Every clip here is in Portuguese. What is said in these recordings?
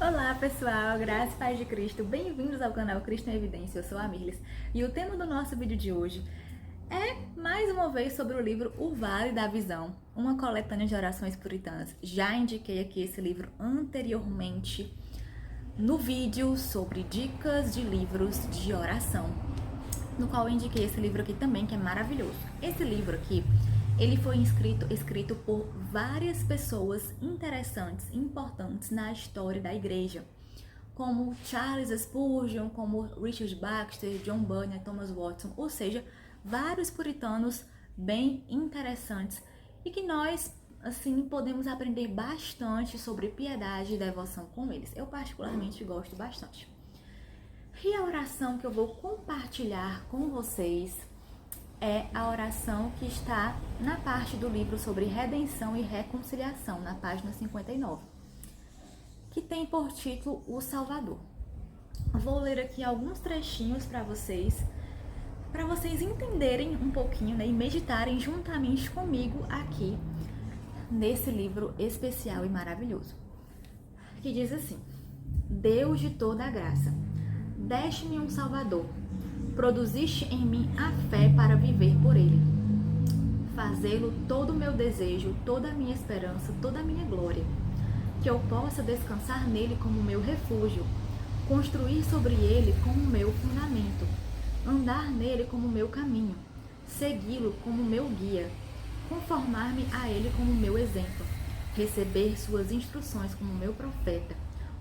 Olá pessoal, graça e paz de Cristo, bem-vindos ao canal Cristo em Evidência, eu sou a Mirlis e o tema do nosso vídeo de hoje é mais uma vez sobre o livro O Vale da Visão, uma coletânea de orações puritanas. Já indiquei aqui esse livro anteriormente no vídeo sobre dicas de livros de oração, no qual eu indiquei esse livro aqui também, que é maravilhoso. Esse livro aqui, ele foi escrito por várias pessoas interessantes, importantes na história da igreja, como Charles Spurgeon, como Richard Baxter, John Bunyan, Thomas Watson, ou seja, vários puritanos bem interessantes e que nós, assim, podemos aprender bastante sobre piedade e devoção com eles. Eu particularmente gosto bastante. E a oração que eu vou compartilhar com vocês é a oração que está na parte do livro sobre redenção e reconciliação, na página 59, que tem por título O Salvador. Vou ler aqui alguns trechinhos para vocês entenderem um pouquinho, né, e meditarem juntamente comigo aqui nesse livro especial e maravilhoso, que diz assim: Deus de toda a graça, deste-me um Salvador, produziste em mim a fé para viver por ele. Fazê-lo todo o meu desejo, toda a minha esperança, toda a minha glória. Que eu possa descansar nele como meu refúgio, construir sobre ele como meu fundamento, andar nele como meu caminho, segui-lo como meu guia, conformar-me a ele como meu exemplo, receber suas instruções como meu profeta,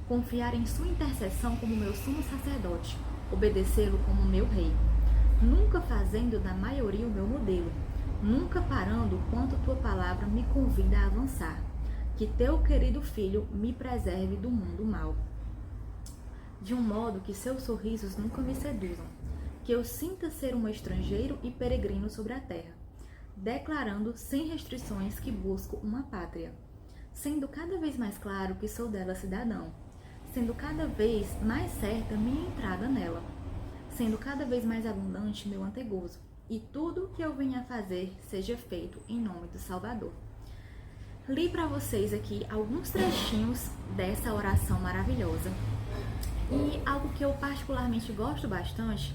confiar em sua intercessão como meu sumo sacerdote, obedecê-lo como meu rei, nunca fazendo da maioria o meu modelo, nunca parando quanto tua palavra me convida a avançar. Que teu querido filho me preserve do mundo mau, de um modo que seus sorrisos nunca me seduzam, que eu sinta ser um estrangeiro e peregrino sobre a terra, declarando sem restrições que busco uma pátria, sendo cada vez mais claro que sou dela cidadão, sendo cada vez mais certa minha entrada nela, sendo cada vez mais abundante meu antegozo, e tudo que eu venha a fazer seja feito em nome do Salvador. Li para vocês aqui alguns trechinhos dessa oração maravilhosa, e algo que eu particularmente gosto bastante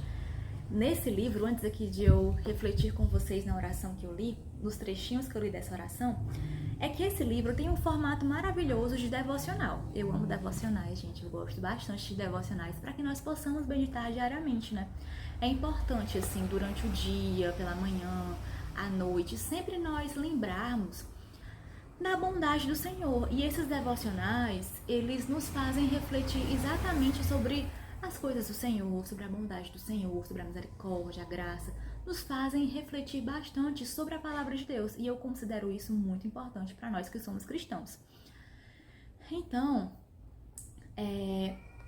nesse livro, antes aqui de eu refletir com vocês na oração que eu li, nos trechinhos que eu li dessa oração, é que esse livro tem um formato maravilhoso de devocional. Eu amo devocionais, gente, eu gosto bastante de devocionais para que nós possamos meditar diariamente, né? É importante, assim, durante o dia, pela manhã, à noite, sempre nós lembrarmos da bondade do Senhor. E esses devocionais, eles nos fazem refletir exatamente sobre as coisas do Senhor, sobre a bondade do Senhor, sobre a misericórdia, a graça, nos fazem refletir bastante sobre a palavra de Deus. E eu considero isso muito importante para nós que somos cristãos. Então,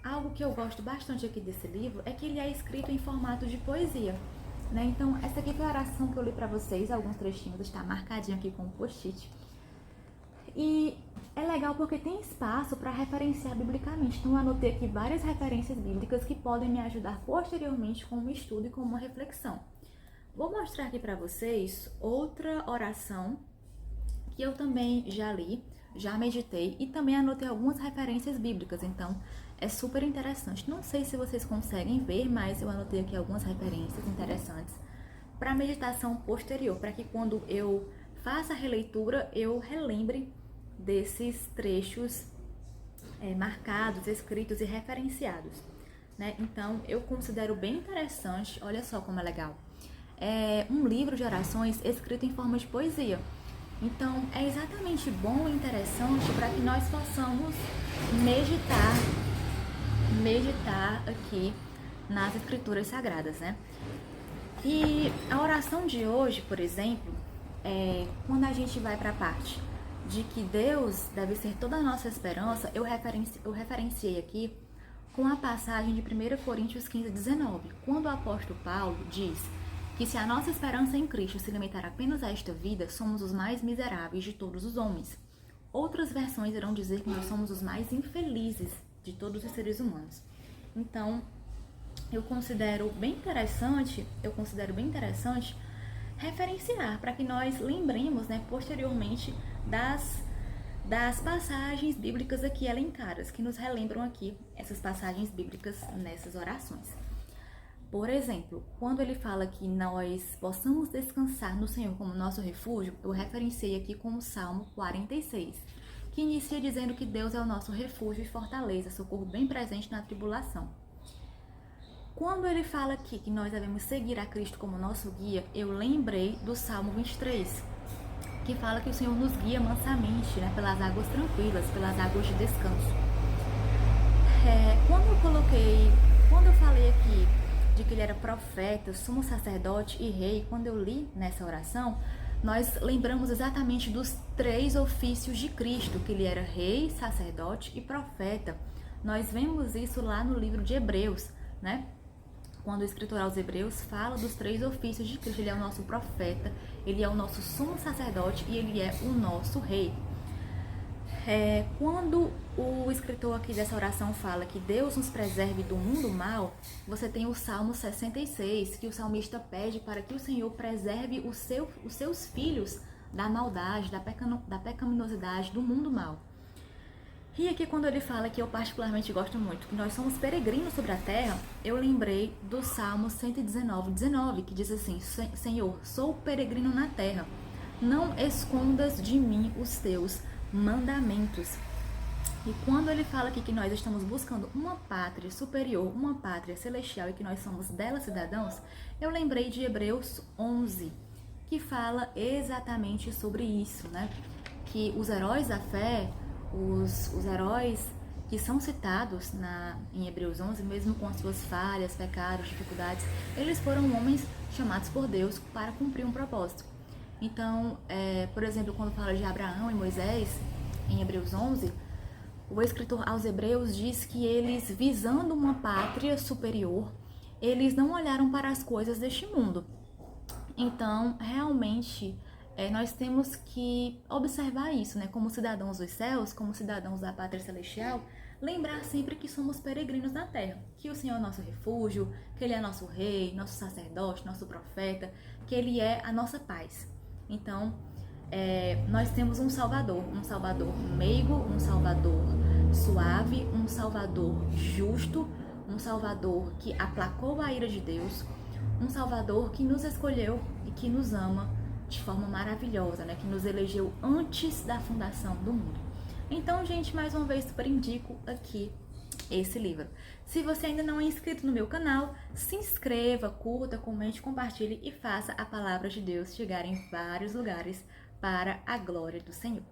algo que eu gosto bastante aqui desse livro é que ele é escrito em formato de poesia, né? Então, essa aqui foi a oração que eu li para vocês, alguns trechinhos, está marcadinho aqui com um post-it. E é legal porque tem espaço para referenciar biblicamente. Então eu anotei aqui várias referências bíblicas que podem me ajudar posteriormente com um estudo e com uma reflexão. Vou mostrar aqui para vocês outra oração que eu também já li, já meditei e também anotei algumas referências bíblicas. Então é super interessante. Não sei se vocês conseguem ver, mas eu anotei aqui algumas referências interessantes para meditação posterior, para que quando eu faça a releitura eu relembre desses trechos marcados, escritos e referenciados, né? Então, eu considero bem interessante, olha só como é legal, um livro de orações escrito em forma de poesia. Então, é exatamente bom e interessante para que nós possamos meditar aqui nas escrituras sagradas, né? E a oração de hoje, por exemplo, quando a gente vai para a parte de que Deus deve ser toda a nossa esperança, eu referenciei aqui com a passagem de 1 Coríntios 15:19, quando o apóstolo Paulo diz que se a nossa esperança em Cristo se limitar apenas a esta vida, somos os mais miseráveis de todos os homens. Outras versões irão dizer que nós somos os mais infelizes de todos os seres humanos. Então, eu considero bem interessante referenciar para que nós lembremos, né, posteriormente das das passagens bíblicas aqui elencadas, que nos relembram aqui essas passagens bíblicas nessas orações. Por exemplo, quando ele fala que nós possamos descansar no Senhor como nosso refúgio, eu referenciei aqui com o Salmo 46, que inicia dizendo que Deus é o nosso refúgio e fortaleza, socorro bem presente na tribulação. Quando ele fala aqui que nós devemos seguir a Cristo como nosso guia, eu lembrei do Salmo 23, que fala que o Senhor nos guia mansamente, né, pelas águas tranquilas, pelas águas de descanso. Quando eu falei aqui de que ele era profeta, sumo sacerdote e rei, quando eu li nessa oração, nós lembramos exatamente dos 3 ofícios de Cristo, que ele era rei, sacerdote e profeta. Nós vemos isso lá no livro de Hebreus, né? Quando o escritor aos Hebreus fala dos 3 ofícios de Cristo, ele é o nosso profeta, ele é o nosso sumo sacerdote e ele é o nosso rei. Quando o escritor aqui dessa oração fala que Deus nos preserve do mundo mal, você tem o Salmo 66, que o salmista pede para que o Senhor preserve os seus filhos da maldade, da pecaminosidade, do mundo mal. E aqui quando ele fala, que eu particularmente gosto muito, que nós somos peregrinos sobre a terra, eu lembrei do Salmo 119:19, que diz assim: Senhor, sou peregrino na terra, não escondas de mim os teus mandamentos. E quando ele fala aqui que nós estamos buscando uma pátria superior, uma pátria celestial e que nós somos dela cidadãos, eu lembrei de Hebreus 11, que fala exatamente sobre isso, né? Que os heróis da fé, os heróis que são citados em Hebreus 11, mesmo com as suas falhas, pecados, dificuldades, eles foram homens chamados por Deus para cumprir um propósito. Então, por exemplo, quando fala de Abraão e Moisés, em Hebreus 11, o escritor aos Hebreus diz que eles, visando uma pátria superior, eles não olharam para as coisas deste mundo. Então, realmente, nós temos que observar isso, né? Como cidadãos dos céus, como cidadãos da pátria celestial, lembrar sempre que somos peregrinos na terra, que o Senhor é nosso refúgio, que Ele é nosso rei, nosso sacerdote, nosso profeta, que Ele é a nossa paz. Então, nós temos um Salvador meigo, um Salvador suave, um Salvador justo, um Salvador que aplacou a ira de Deus, um Salvador que nos escolheu e que nos ama de forma maravilhosa, né? Que nos elegeu antes da fundação do mundo. Então, gente, mais uma vez, super indico aqui esse livro. Se você ainda não é inscrito no meu canal, se inscreva, curta, comente, compartilhe e faça a palavra de Deus chegar em vários lugares para a glória do Senhor.